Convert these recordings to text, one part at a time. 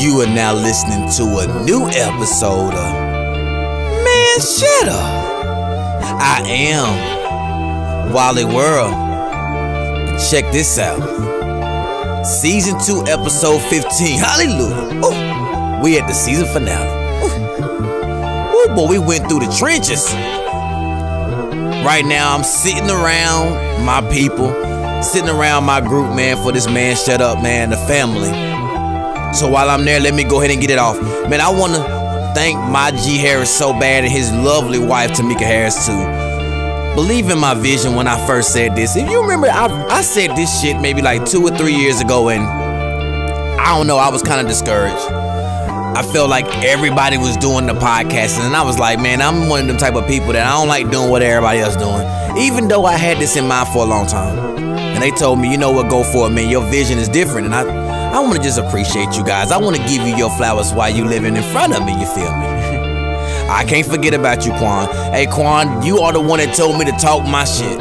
You are now listening to a new episode of Man ShutUp. I am Wally World. Check this out. Season 2, episode 15. Hallelujah. Ooh, we at the season finale. Ooh, boy, we went through the trenches. Right now, I'm sitting around my people, sitting around my group, man, for this Man ShutUp, man, the family. So while I'm there, let me go ahead and get it off. Man, I want to thank my G Harris so bad and his lovely wife, Tamika Harris, too. Believe in my vision when I first said this. If you remember, I said this shit maybe like 2 or 3 years ago, and I don't know, I was kind of discouraged. I felt like everybody was doing the podcasting, and I was like, man, I'm one of them type of people that I don't like doing what everybody else doing. Even though I had this in mind for a long time. And they told me, you know what, go for it, man. Your vision is different. And I want to just appreciate you guys. I want to give you your flowers while you living in front of me, you feel me? I can't forget about you, Quan. Hey, Quan, you are the one that told me to talk my shit.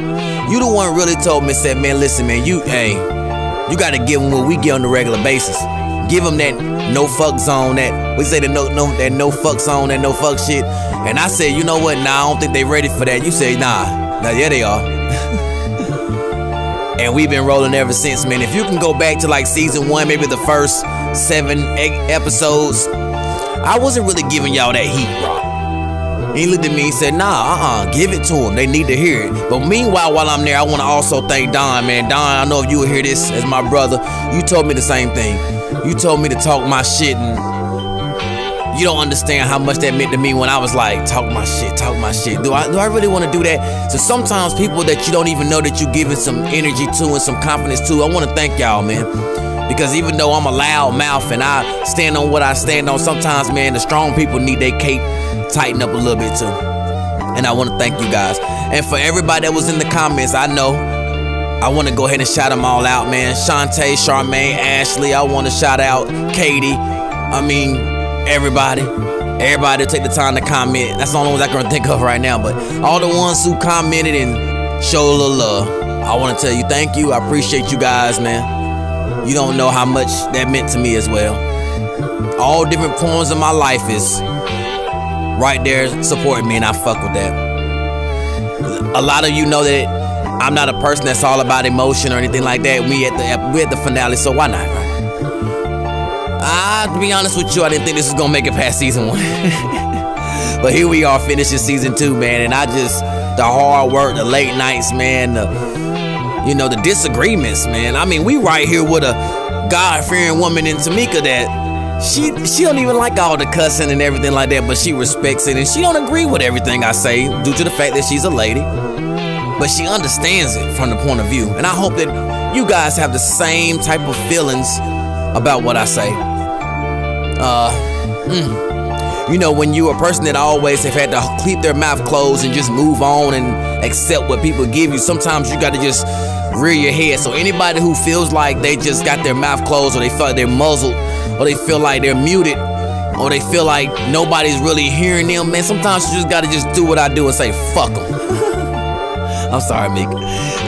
You the one really told me, said, man, listen, man, you got to give them what we get on a regular basis. Give them that no fuck zone, that we say that no fuck zone, that no fuck shit. And I said, you know what? Nah, I don't think they ready for that. You say, nah, yeah, they are. And we've been rolling ever since, man. If you can go back to like season 1, maybe the first 7, 8 episodes, I wasn't really giving y'all that heat, bro. He looked at me and said, nah, give it to them. They need to hear it. But meanwhile, while I'm there, I want to also thank Don, man. Don, I know if you will hear this as my brother, you told me the same thing. You told me to talk my shit, and you don't understand how much that meant to me when I was like, talk my shit. Do I really want to do that? So sometimes people that you don't even know that you're giving some energy to and some confidence to, I want to thank y'all, man. Because even though I'm a loud mouth and I stand on what I stand on, sometimes, man, the strong people need their cape tighten up a little bit too. And I want to thank you guys. And for everybody that was in the comments, I know I want to go ahead and shout them all out, man. Shantae, Charmaine, Ashley. I want to shout out Katie. I mean, everybody take the time to comment. That's the only ones I can think of right now. But all the ones who commented and showed a little love, I want to tell you thank you. I appreciate you guys, man. You don't know how much that meant to me as well. All different forms of my life is right there supporting me, and I fuck with that. A lot of you know that I'm not a person that's all about emotion or anything like that. We're at the finale, so why not, right? To be honest with you, I didn't think this was gonna make it past season 1. But here we are finishing season 2, man, and the hard work, the late nights, man, the disagreements, man. I mean, we right here with a God-fearing woman in Tamika that she don't even like all the cussing and everything like that, but she respects it, and she don't agree with everything I say due to the fact that she's a lady, but she understands it from the point of view. And I hope that you guys have the same type of feelings about what I say. When you're a person that always have had to keep their mouth closed and just move on and accept what people give you, sometimes you got to just rear your head. So anybody who feels like they just got their mouth closed, or they feel like they're muzzled, or they feel like they're muted, or they feel like nobody's really hearing them, man, sometimes you just got to just do what I do and say, fuck them. I'm sorry, Meek.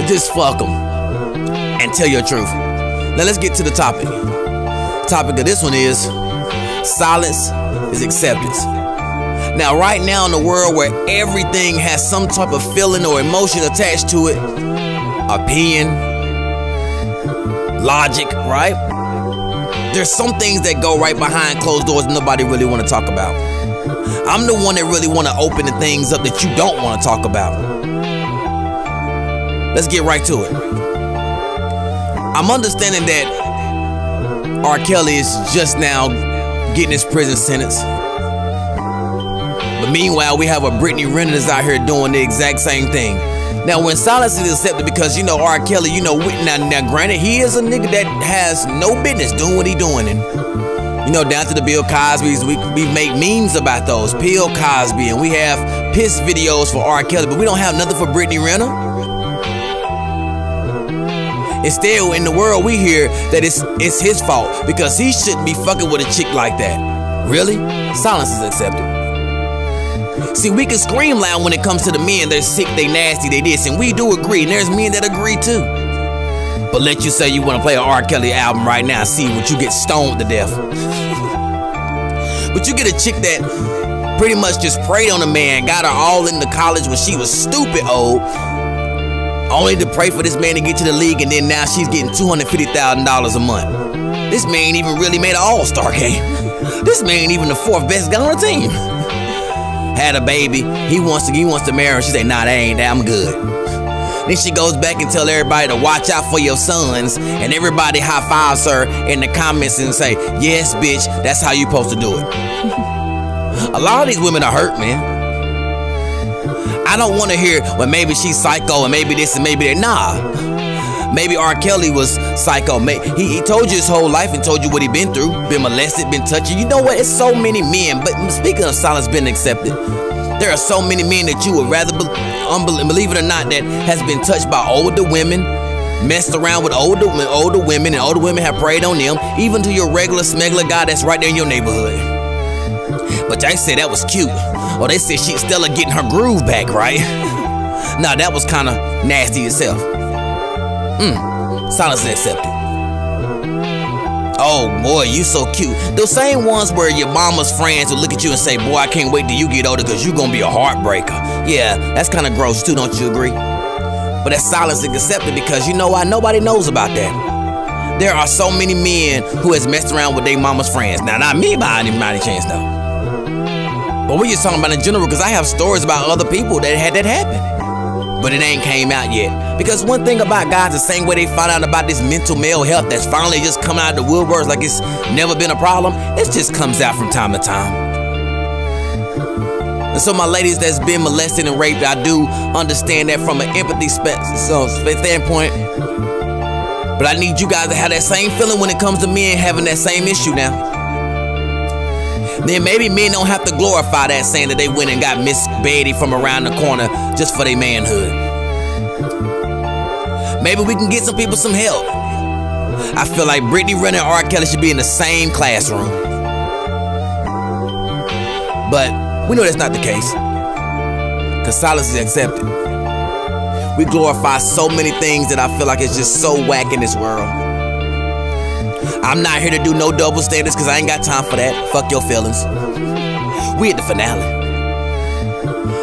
Just fuck them and tell your truth. Now let's get to the topic. The topic of this one is silence is acceptance. Now, right now in the world where everything has some type of feeling or emotion attached to it, opinion, logic, right? There's some things that go right behind closed doors and nobody really want to talk about. I'm the one that really want to open the things up that you don't want to talk about. Let's get right to it. I'm understanding that R. Kelly is just now getting his prison sentence. But meanwhile, we have a Brittany Renner that's out here doing the exact same thing. Now, when silence is accepted, because, R. Kelly, now granted, he is a nigga that has no business doing what he doing. And, down to the Bill Cosby's, we make memes about those. Bill Cosby, and we have piss videos for R. Kelly, but we don't have nothing for Brittany Renner. Instead, in the world, we hear that it's his fault because he shouldn't be fucking with a chick like that. Really? Silence is accepted. See, we can scream loud when it comes to the men. They're sick, they nasty, they this, and we do agree, and there's men that agree too. But let you say you want to play an R. Kelly album right now, see what you get stoned to death. But you get a chick that pretty much just preyed on a man, got her all into college when she was stupid old, only to pray for this man to get to the league, and then now she's getting $250,000 a month. This man even really made an all-star game. This man ain't even the fourth best guy on the team. Had a baby, he wants to marry her. She say, nah, that ain't that, I'm good. Then she goes back and tell everybody to watch out for your sons, and everybody high fives her in the comments and say, yes, bitch, that's how you supposed to do it. A lot of these women are hurt, man. I don't want to hear, well, maybe she's psycho and maybe this and maybe that. Nah. Maybe R. Kelly was psycho. He told you his whole life and told you what he been through. Been molested, been touched. You know what? It's so many men. But speaking of silence being accepted, there are so many men that you would rather believe it or not that has been touched by older women, messed around with older women, and older women have preyed on them, even to your regular smuggler guy that's right there in your neighborhood. But they say that was cute. Or they said Stella getting her groove back, right? Nah, that was kind of nasty itself. Silence is accepted. Oh boy, you so cute. Those same ones where your mama's friends will look at you and say, boy, I can't wait till you get older because you gonna be a heartbreaker. Yeah, that's kind of gross too, don't you agree? But that silence is accepted because you know why? Nobody knows about that. There are so many men who has messed around with their mama's friends. Now, not me by any chance though. But we're just talking about in general because I have stories about other people that had that happen. But it ain't came out yet. Because one thing about guys, the same way they found out about this mental male health that's finally just coming out of the woodworks like it's never been a problem, it just comes out from time to time. And so my ladies that's been molested and raped, I do understand that from an empathy standpoint. But I need you guys to have that same feeling when it comes to men having that same issue now. Then maybe men don't have to glorify that, saying that they went and got Miss Betty from around the corner just for their manhood. Maybe we can get some people some help. I feel like Brittany Renner and R. Kelly should be in the same classroom. But we know that's not the case, because silence is accepted. We glorify so many things that I feel like it's just so whack in this world. I'm not here to do no double standards because I ain't got time for that. Fuck your feelings. We at the finale.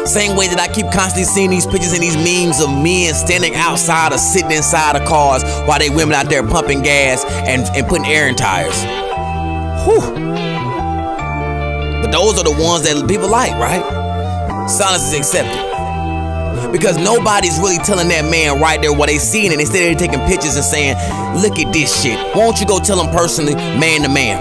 Same way that I keep constantly seeing these pictures and these memes of men standing outside or sitting inside of cars while they women out there pumping gas and putting air in tires. Whew. But those are the ones that people like, right? Silence is accepted. Because nobody's really telling that man right there what they seeing, and instead they're taking pictures and saying, look at this shit. Won't you go tell him personally, man to man?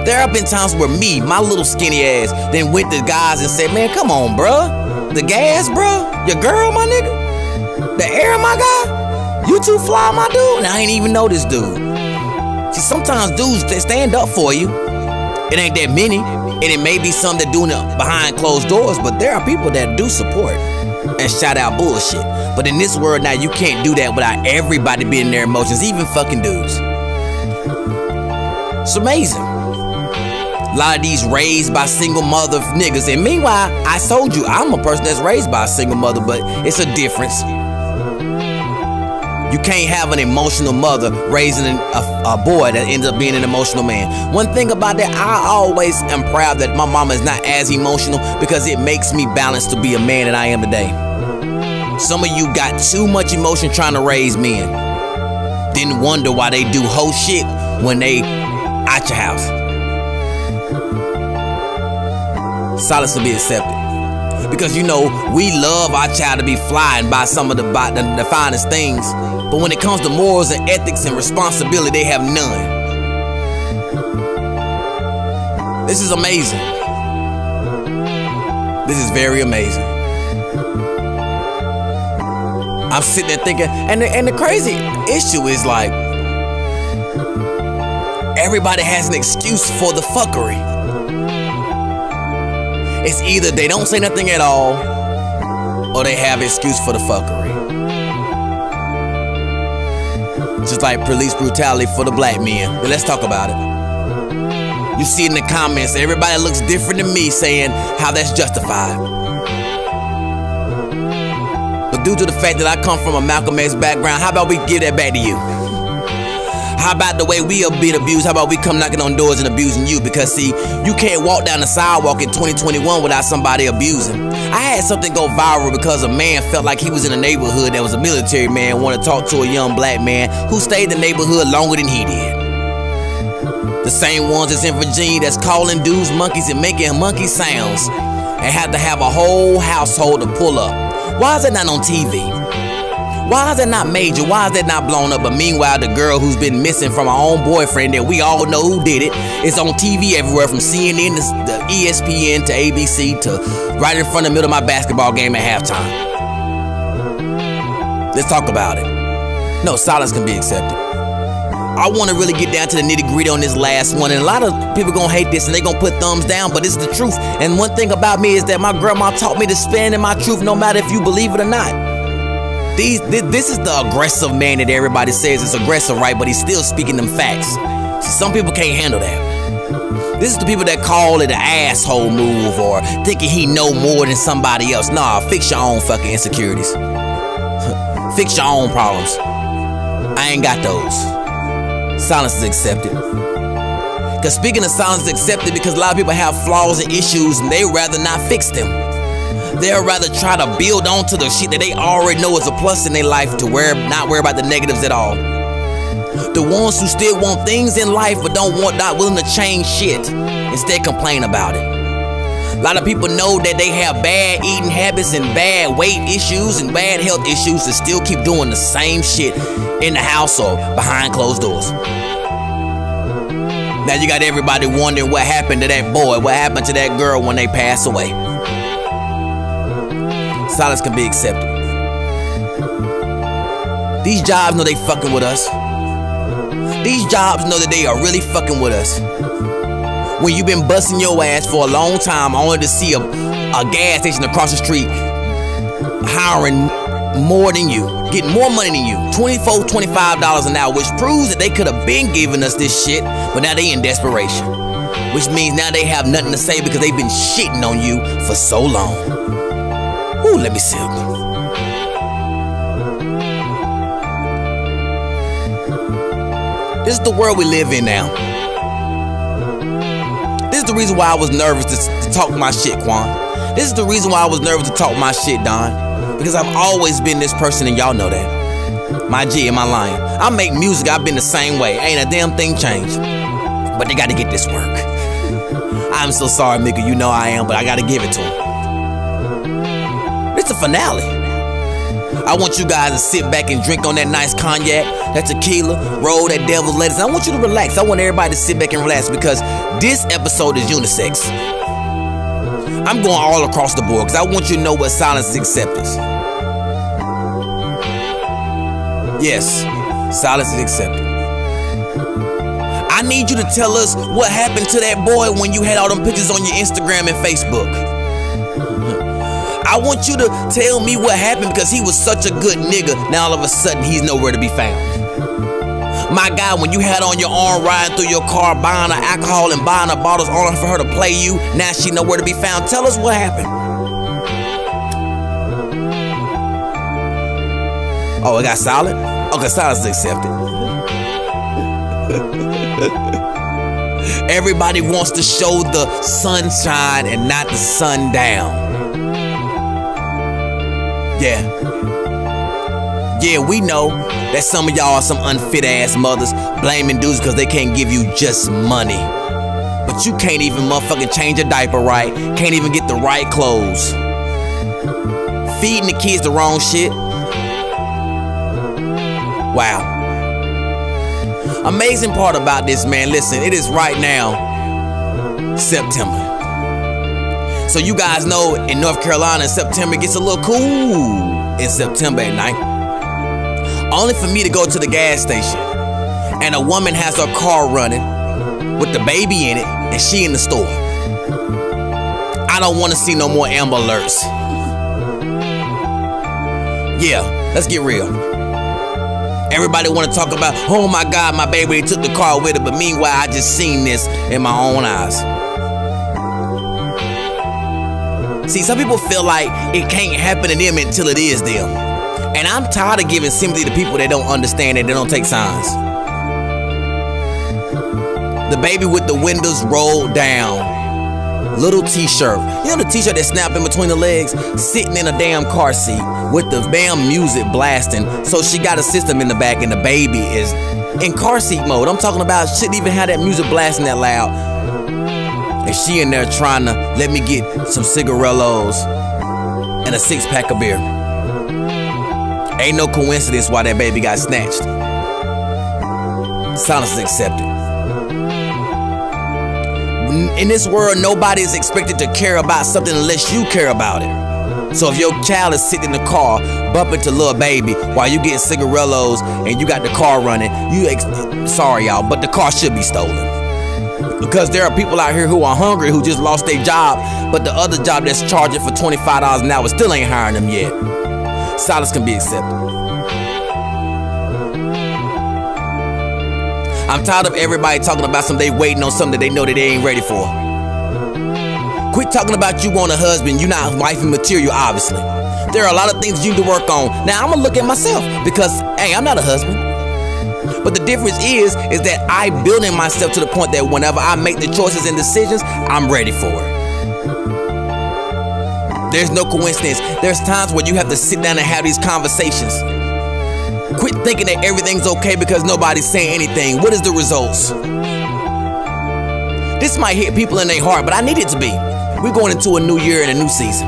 There have been times where me, my little skinny ass, then went to guys and said, man, come on, bruh. The gas, bruh. Your girl, my nigga. The air, my guy. You too fly, my dude. And I ain't even know this dude. See, sometimes dudes, they stand up for you. It ain't that many. And it may be some that doing it behind closed doors, but there are people that do support and shout out bullshit. But in this world now, you can't do that without everybody being in their emotions, even fucking dudes. It's amazing. A lot of these raised by single mother niggas. And meanwhile, I told you, I'm a person that's raised by a single mother, but it's a difference. You can't have an emotional mother raising a boy that ends up being an emotional man. One thing about that, I always am proud that my mama is not as emotional because it makes me balanced to be a man that I am today. Some of you got too much emotion trying to raise men. Then wonder why they do whole shit when they out your house. Silence will be accepted. Because you know, we love our child to be fly and buy some of the finest things. But when it comes to morals and ethics and responsibility, they have none. This is amazing. This is very amazing. I'm sitting there thinking, and the crazy issue is like, everybody has an excuse for the fuckery. It's either they don't say nothing at all, or they have an excuse for the fuckery. Just like police brutality for the black men. But let's talk about it. You see in the comments, everybody looks different than me saying how that's justified. But due to the fact that I come from a Malcolm X background, how about we give that back to you? How about the way we are being abused? How about we come knocking on doors and abusing you? Because see, you can't walk down the sidewalk in 2021 without somebody abusing. I had something go viral because a man felt like he was in a neighborhood that was a military man wanted to talk to a young black man who stayed in the neighborhood longer than he did. The same ones that's in Virginia that's calling dudes monkeys and making monkey sounds and have to have a whole household to pull up. Why is that not on TV? Why is that not major? Why is that not blown up? But meanwhile, the girl who's been missing from her own boyfriend that we all know who did it is on TV everywhere, from CNN to the ESPN to ABC to right in front of the middle of my basketball game at halftime. Let's talk about it. No, silence can be accepted. I want to really get down to the nitty gritty on this last one, and a lot of people gonna hate this and they gonna put thumbs down, but it's the truth. And one thing about me is that my grandma taught me to stand in my truth no matter if you believe it or not. This is the aggressive man that everybody says is aggressive, right? But he's still speaking them facts. See, some people can't handle that. This is the people that call it an asshole move or thinking he know more than somebody else. Nah, fix your own fucking insecurities. Fix your own problems. I ain't got those. Silence is accepted. Because speaking of silence is accepted because a lot of people have flaws and issues and they rather not fix them. They'll rather try to build onto the shit that they already know is a plus in their life to not worry about the negatives at all. The ones who still want things in life but not willing to change shit, instead complain about it. A lot of people know that they have bad eating habits and bad weight issues and bad health issues and still keep doing the same shit in the house or behind closed doors. Now you got everybody wondering what happened to that boy, what happened to that girl when they pass away. Silence can be accepted. These jobs know they fucking with us. These jobs know that they are really fucking with us. When you've been busting your ass for a long time only to see a gas station across the street hiring more than you, getting more money than you, $24, $25 an hour, which proves that they could have been giving us this shit, but now they in desperation. Which means now they have nothing to say because they've been shitting on you for so long. Ooh, let me sip. This is the world we live in now. This is the reason why I was nervous to talk my shit, Quan. This is the reason why I was nervous to talk my shit, Don. Because I've always been this person and y'all know that. My G, am I lying? I make music, I've been the same way. Ain't a damn thing changed. But they gotta get this work. I'm so sorry, Mika, you know I am, but I gotta give it to him. It's the finale. I want you guys to sit back and drink on that nice cognac, that tequila, roll that devil's lettuce. I want you to relax. I want everybody to sit back and relax because this episode is unisex. I'm going all across the board because I want you to know what silence is acceptance. Yes, silence is accepted. I need you to tell us what happened to that boy when you had all them pictures on your Instagram and Facebook. I want you to tell me what happened because he was such a good nigga. Now all of a sudden he's nowhere to be found. My God, when you had on your arm riding through your car, buying her alcohol and buying her bottles only for her to play you, now she nowhere to be found. Tell us what happened. Oh, it got silent? Okay, silence is accepted. Everybody wants to show the sunshine and not the sundown. Yeah, we know that some of y'all are some unfit ass mothers blaming dudes because they can't give you just money. But you can't even motherfucking change a diaper right, can't even get the right clothes. Feeding the kids the wrong shit. Wow. Amazing part about this, man, listen, it is right now September. So you guys know in North Carolina in September it gets a little cool in September at night. Only for me to go to the gas station and a woman has her car running with the baby in it and she in the store. I don't want to see no more Amber Alerts. Yeah, let's get real. Everybody want to talk about, oh my God, my baby, they took the car with her, but meanwhile I just seen this in my own eyes. See, some people feel like it can't happen to them until it is them. And I'm tired of giving sympathy to people that don't understand that they don't take signs. The baby with the windows rolled down. Little t-shirt. You know the t-shirt that snap in between the legs? Sitting in a damn car seat with the damn music blasting. So she got a system in the back and the baby is in car seat mode. I'm talking about shouldn't even have that music blasting that loud. And she in there trying to let me get some cigarillos and a 6-pack of beer. Ain't no coincidence why that baby got snatched. Silence is accepted. In this world, nobody is expected to care about something unless you care about it. So if your child is sitting in the car, bumping to little baby while you getting cigarillos and you got the car running, sorry y'all, but the car should be stolen. Because there are people out here who are hungry, who just lost their job, but the other job that's charging for $25 an hour still ain't hiring them yet. Silence can be accepted. I'm tired of everybody talking about something they waiting on something that they know that they ain't ready for. Quit talking about you want a husband, you not wifey material, obviously. There are a lot of things you need to work on. Now I'm gonna look at myself because, hey, I'm not a husband. But the difference is that I building myself to the point that whenever I make the choices and decisions, I'm ready for it. There's no coincidence. There's times where you have to sit down and have these conversations. Quit thinking that everything's okay because nobody's saying anything. What is the results? This might hit people in their heart, but I need it to be. We're going into a new year and a new season.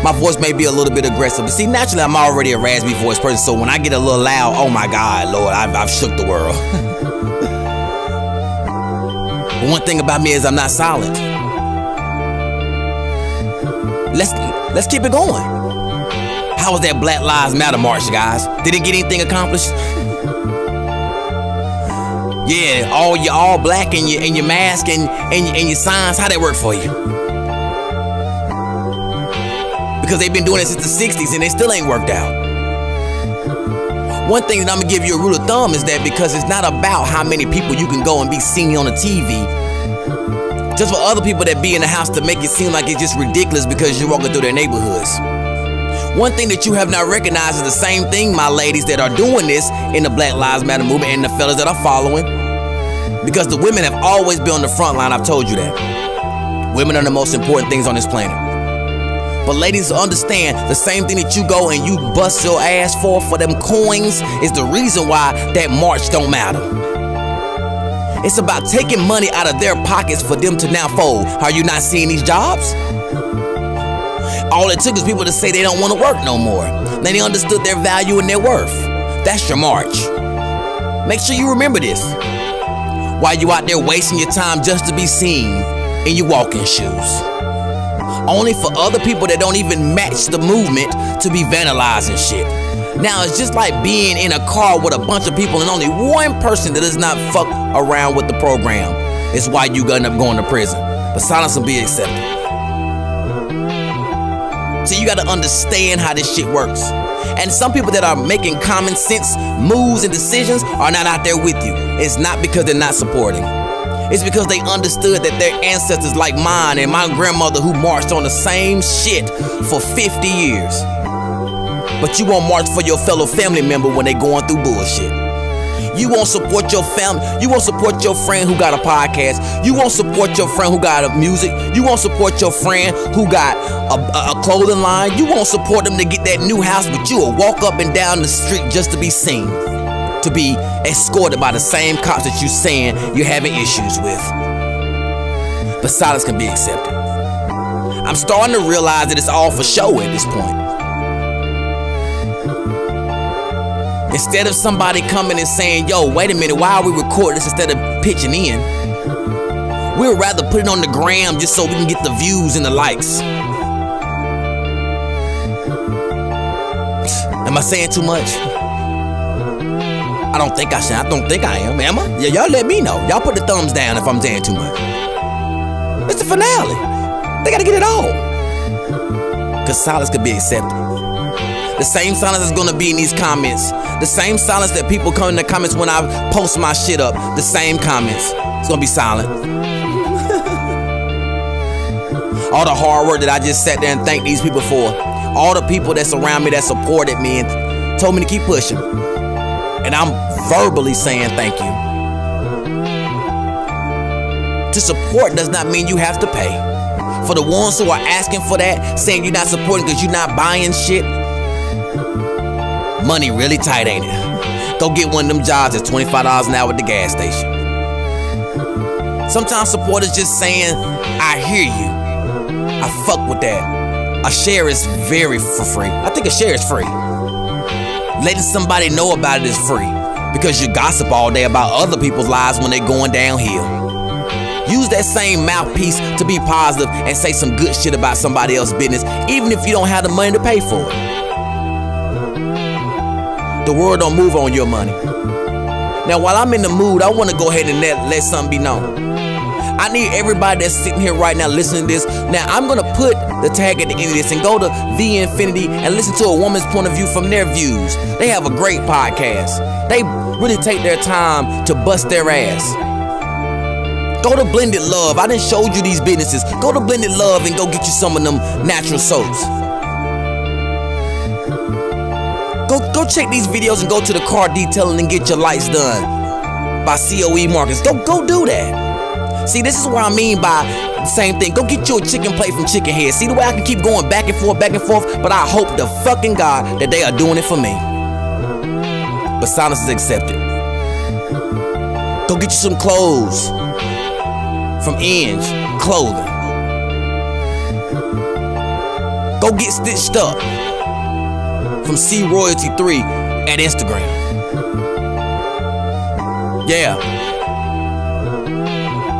My voice may be a little bit aggressive, but see, naturally I'm already a raspy voice person, so when I get a little loud, oh my God, Lord, I've shook the world. But one thing about me is I'm not silent. Let's keep it going. How was that Black Lives Matter march, guys? Did it get anything accomplished? Yeah, all black and your mask and your signs, how that work for you? Because they've been doing it since the 60s and they still ain't worked out. One thing that I'm gonna give you a rule of thumb is that because it's not about how many people you can go and be seen on the TV, just for other people that be in the house to make it seem like it's just ridiculous because you're walking through their neighborhoods. One thing that you have not recognized is the same thing, my ladies that are doing this in the Black Lives Matter movement and the fellas that are following. Because the women have always been on the front line, I've told you that. Women are the most important things on this planet. But ladies, understand, the same thing that you go and you bust your ass for them coins is the reason why that march don't matter. It's about taking money out of their pockets for them to now fold. Are you not seeing these jobs? All it took is people to say they don't want to work no more. Then they understood their value and their worth. That's your march. Make sure you remember this. While you out there wasting your time just to be seen in your walking shoes. Only for other people that don't even match the movement to be vandalizing shit. Now it's just like being in a car with a bunch of people and only one person that does not fuck around with the program. It's why you end up going to prison. But silence will be accepted. So you gotta understand how this shit works. And some people that are making common sense moves and decisions are not out there with you. It's not because they're not supporting. It's because they understood that their ancestors like mine and my grandmother who marched on the same shit for 50 years. But you won't march for your fellow family member when they going through bullshit. You won't support your family. You won't support your friend who got a podcast. You won't support your friend who got a music. You won't support your friend who got a clothing line. You won't support them to get that new house, but you will walk up and down the street just to be seen. To be escorted by the same cops that you saying you're having issues with. But silence can be accepted. I'm starting to realize that it's all for show at this point. Instead of somebody coming and saying, yo, wait a minute, why are we recording this instead of pitching in? We'd rather put it on the gram just so we can get the views and the likes. Am I saying too much? I don't think I should. I don't think I am I? Yeah, y'all let me know. Y'all put the thumbs down if I'm saying too much. It's the finale. They gotta get it all. Cause silence could be accepted. The same silence is gonna be in these comments. The same silence that people come in the comments when I post my shit up. The same comments. It's gonna be silent. All the hard work that I just sat there and thanked these people for. All the people that's around me that supported me and told me to keep pushing. And I'm verbally saying thank you. To support does not mean you have to pay. For the ones who are asking for that, saying you're not supporting because you're not buying shit, money really tight, ain't it? Go get one of them jobs at $25 an hour at the gas station. Sometimes support is just saying, I hear you. I fuck with that. A share is very for free. I think a share is free. Letting somebody know about it is free, because you gossip all day about other people's lives when they're going downhill. Use that same mouthpiece to be positive and say some good shit about somebody else's business, even if you don't have the money to pay for it. The world don't move on your money. Now, while I'm in the mood, I want to go ahead and let something be known. I need everybody that's sitting here right now listening to this. Now, I'm going to put the tag at the end of this and go to The Infinity and listen to a woman's point of view from their views. They have a great podcast. They really take their time to bust their ass. Go to Blended Love. I done showed you these businesses. Go to Blended Love and go get you some of them natural soaps. Go check these videos and go to the car detailing and get your lights done by COE Markets. Go do that. See, this is what I mean by the same thing. Go get you a chicken plate from Chicken Head. See the way I can keep going back and forth, but I hope to fucking God that they are doing it for me. But silence is accepted. Go get you some clothes from Inge Clothing. Go get stitched up from C Royalty 3 at Instagram. Yeah.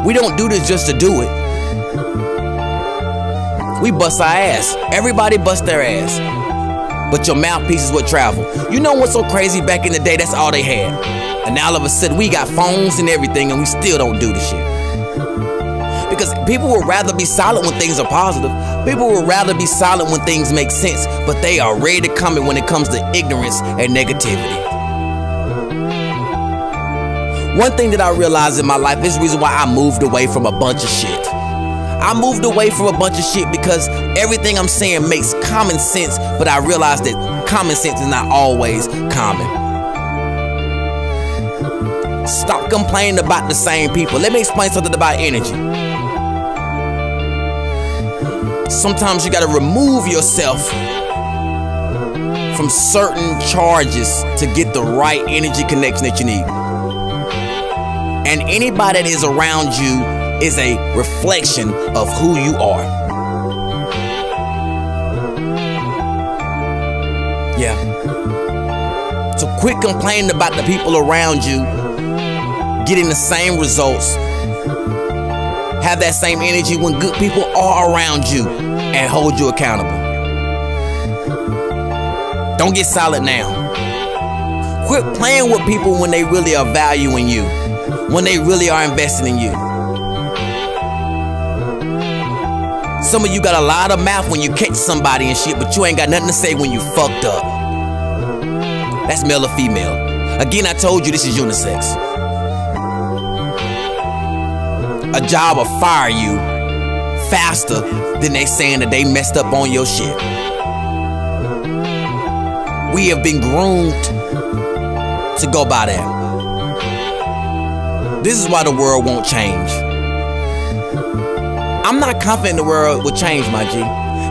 We don't do this just to do it. We bust our ass. Everybody bust their ass. But your mouthpiece is what travel. You know what's so crazy? Back in the day, that's all they had. And now all of a sudden, we got phones and everything, and we still don't do the shit. Because people would rather be silent when things are positive. People would rather be silent when things make sense, but they are ready to come in when it comes to ignorance and negativity. One thing that I realized in my life, this is the reason why I moved away from a bunch of shit. I moved away from a bunch of shit because everything I'm saying makes common sense, but I realized that common sense is not always common. Stop complaining about the same people. Let me explain something about energy. Sometimes you gotta remove yourself from certain charges to get the right energy connection that you need. And anybody that is around you is a reflection of who you are. Yeah. So quit complaining about the people around you getting the same results. Have that same energy when good people are around you and hold you accountable. Don't get silent now. Quit playing with people when they really are valuing you, when they really are investing in you. Some of you got a lot of mouth when you catch somebody and shit, but you ain't got nothing to say when you fucked up. That's male or female. Again, I told you this is unisex. A job will fire you faster than they saying that they messed up on your shit. We have been groomed to go by that. This is why the world won't change. I'm not confident the world will change, my G.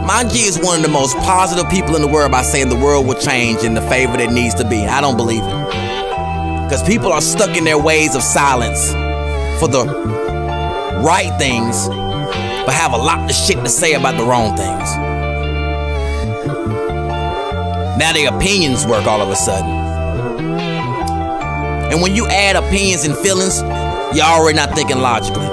My G is one of the most positive people in the world by saying the world will change in the favor that needs to be. I don't believe it. Because people are stuck in their ways of silence for the right things, but have a lot of shit to say about the wrong things. Now their opinions work all of a sudden. And when you add opinions and feelings, you're already not thinking logically.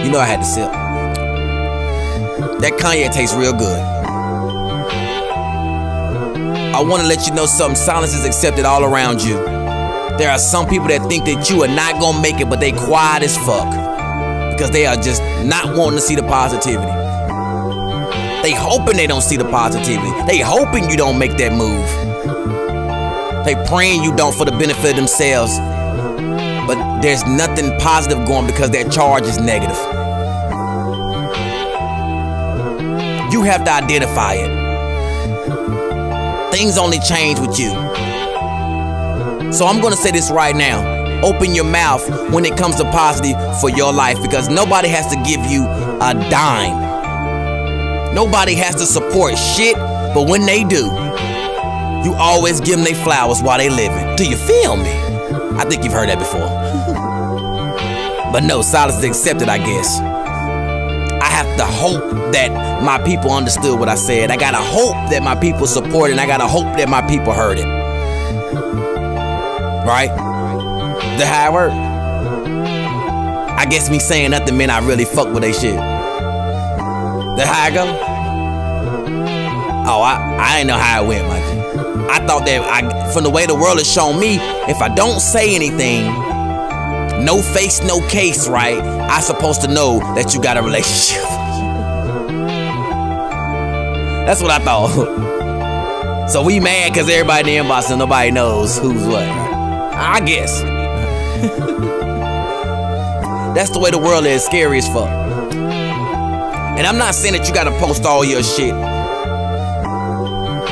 You know I had to sip. That Kanye tastes real good. I want to let you know something. Silence is accepted all around you. There are some people that think that you are not gonna make it, but they quiet as fuck because they are just not wanting to see the positivity. They hoping they don't see the positivity. They hoping you don't make that move. They praying you don't for the benefit of themselves. But there's nothing positive going because their charge is negative. You have to identify it. things only change with you. So I'm gonna say this right now. Open your mouth when it comes to positive for your life, because nobody has to give you a dime. Nobody has to support shit, but when they do, you always give them their flowers while they living. Do you feel me? I think you've heard that before. But no, silence is accepted, I guess. I have to hope that my people understood what I said. I gotta hope that my people support it, and I gotta hope that my people heard it. Right? That's how it work. I guess me saying nothing meant I really fuck with they shit. That's how I go? Oh, I ain't know how it went, Mikey. I thought that from the way the world has shown me, if I don't say anything, no face, no case, right? I supposed to know that you got a relationship. That's what I thought. So we mad because everybody in the inbox and nobody knows who's what, right? I guess. That's the way the world is, scary as fuck. And I'm not saying that you gotta post all your shit,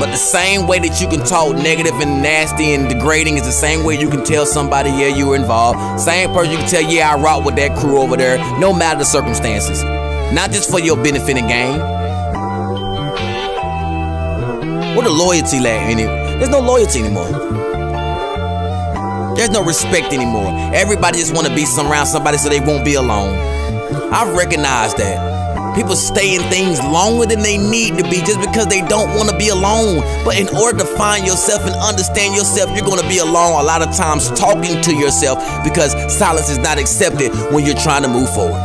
but the same way that you can talk negative and nasty and degrading is the same way you can tell somebody, yeah, you were involved. Same person you can tell, yeah, I rock with that crew over there, no matter the circumstances. Not just for your benefit and gain. What a loyalty like? There's no loyalty anymore. There's no respect anymore. Everybody just want to be around somebody so they won't be alone. I've recognized that. People stay in things longer than they need to be just because they don't want to be alone. But in order to find yourself and understand yourself, you're going to be alone a lot of times talking to yourself, because silence is not accepted when you're trying to move forward.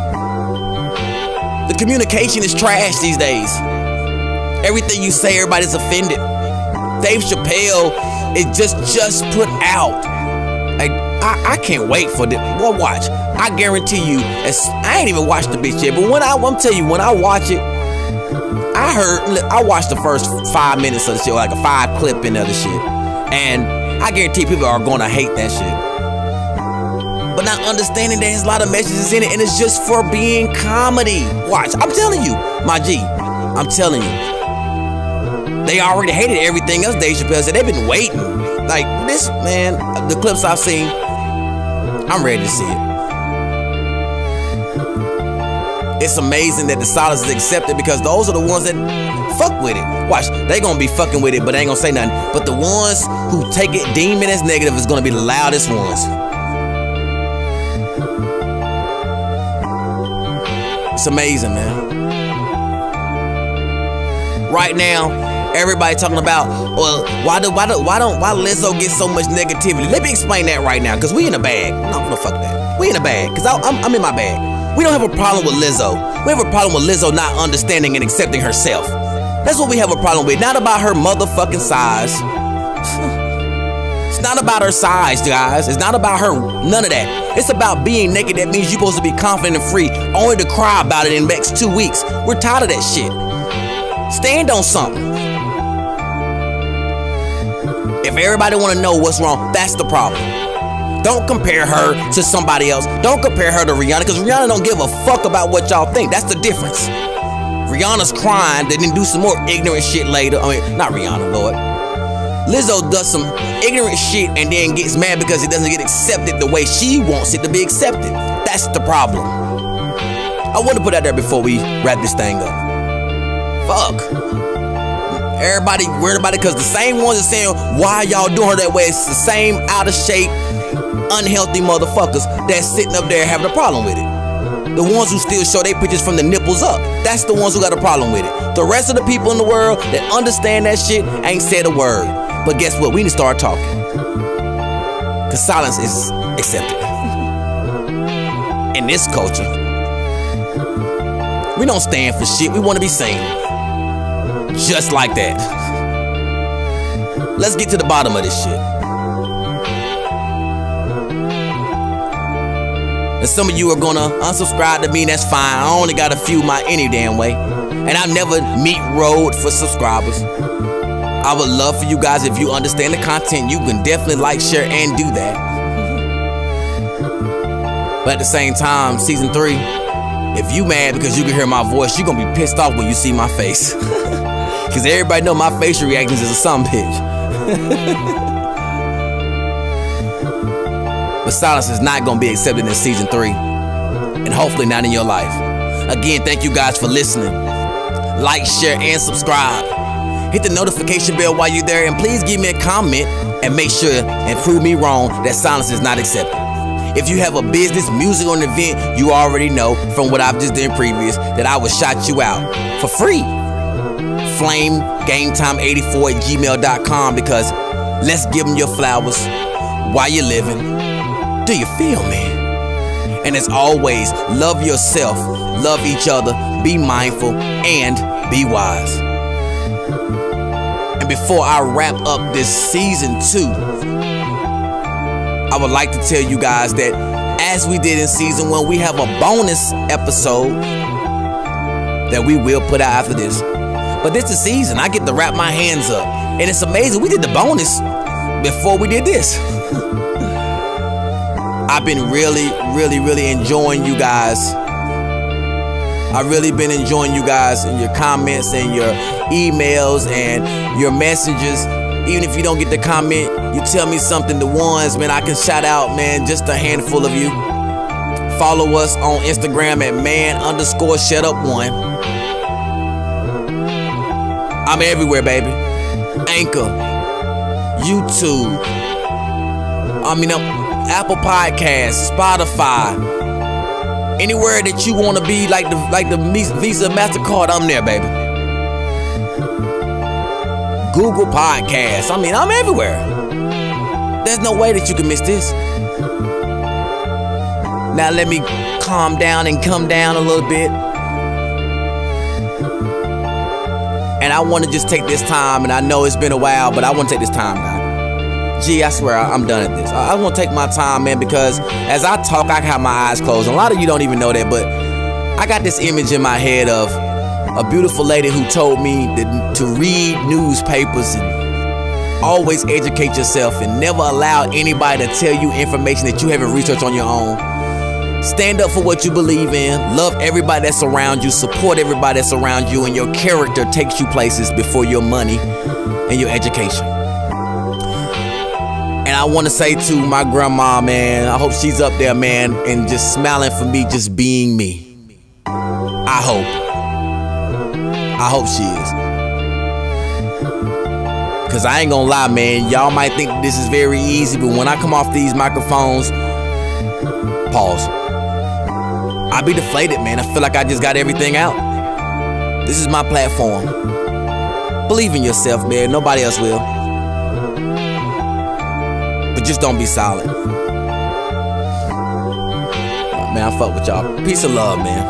The communication is trash these days. Everything you say, everybody's offended. Dave Chappelle is just put out. I can't wait for this. Well, watch. I guarantee you, I ain't even watched the bitch yet, but I'm telling you, when I watch it, I watched the first 5 minutes of the shit, like a 5 clip in of the shit, and I guarantee people are gonna hate that shit. But not understanding that there's a lot of messages in it, and it's just for being comedy. Watch, I'm telling you, my G, I'm telling you. They already hated everything else Dave Chappelle said. They've been waiting. Like this, man, the clips I've seen, I'm ready to see it. It's amazing that the silence is accepted, because those are the ones that fuck with it. Watch, they gonna be fucking with it, but they ain't gonna say nothing. But the ones who take it, deem it as negative, is gonna be the loudest ones. It's amazing, man. Right now, everybody talking about, well, why Lizzo get so much negativity? Let me explain that right now, because we in a bag. No, fuck that. We in a bag, because I'm in my bag. We don't have a problem with Lizzo. We have a problem with Lizzo not understanding and accepting herself. That's what we have a problem with. Not about her motherfucking size. It's not about her size, guys. It's not about her, none of that. It's about being naked. That means you're supposed to be confident and free, only to cry about it in the next 2 weeks. We're tired of that shit. Stand on something. If everybody want to know what's wrong, that's the problem. Don't compare her to somebody else. Don't compare her to Rihanna, because Rihanna don't give a fuck about what y'all think. That's the difference. Rihanna's crying, then do some more ignorant shit later. I mean, not Rihanna, Lord. Lizzo does some ignorant shit and then gets mad because it doesn't get accepted the way she wants it to be accepted. That's the problem. I want to put that there before we wrap this thing up. Fuck. Everybody worried about it because the same ones are saying, why y'all doing her that way? It's the same out of shape, unhealthy motherfuckers that's sitting up there having a problem with it. The ones who still show their pictures from the nipples up, that's the ones who got a problem with it. The rest of the people in the world that understand that shit ain't said a word. But guess what? We need to start talking. Because silence is accepted. In this culture, we don't stand for shit. We want to be seen. Just like that. Let's get to the bottom of this shit. And some of you are gonna unsubscribe to me, that's fine. I only got a few my any damn way. And I never meet road for subscribers. I would love for you guys, if you understand the content, you can definitely like, share, and do that. But at the same time, season 3, if you mad because you can hear my voice, you're gonna be pissed off when you see my face. Cause everybody know my facial reactions is a son bitch. But silence is not gonna be accepted in season 3. And hopefully not in your life. Again, thank you guys for listening. Like, share, and subscribe. Hit the notification bell while you're there, and please give me a comment and make sure and prove me wrong that silence is not accepted. If you have a business, music, or an event, you already know from what I've just done previous that I will shout you out for free. FlameGameTime84@gmail.com, because let's give them your flowers while you're living. Do you feel me? And as always, love yourself, love each other, be mindful, and be wise. And before I wrap up this season 2, I would like to tell you guys that as we did in season 1, we have a bonus episode that we will put out after this. But this is season, I get to wrap my hands up. And it's amazing, we did the bonus before we did this. I've been really enjoying you guys. I've really been enjoying you guys and your comments and your emails and your messages. Even if you don't get the comment, you tell me something. The ones, man, I can shout out, man, just a handful of you. Follow us on Instagram at man_shutup1. I'm everywhere, baby. Anchor, YouTube, Apple Podcasts, Spotify. Anywhere that you want to be, like the Visa, MasterCard, I'm there, baby. Google Podcasts. I'm everywhere. There's no way that you can miss this. Now let me calm down and come down a little bit. And I want to just take this time, and I know it's been a while, but I want to take this time, guys. Gee, I swear, I'm done at this. I want to take my time, man, because as I talk, I have my eyes closed. And a lot of you don't even know that, but I got this image in my head of a beautiful lady who told me to read newspapers and always educate yourself and never allow anybody to tell you information that you haven't researched on your own. Stand up for what you believe in. Love everybody that's around you. Support everybody that's around you. And your character takes you places before your money and your education. And I want to say to my grandma, man, I hope she's up there, man, and just smiling for me, just being me. I hope she is. Because I ain't gonna lie, man, y'all might think this is very easy, but when I come off these microphones, pause, I be deflated, man. I feel like I just got everything out. This is my platform. Believe in yourself, man. Nobody else will. But just don't be silent. Man, I fuck with y'all. Peace and love, man.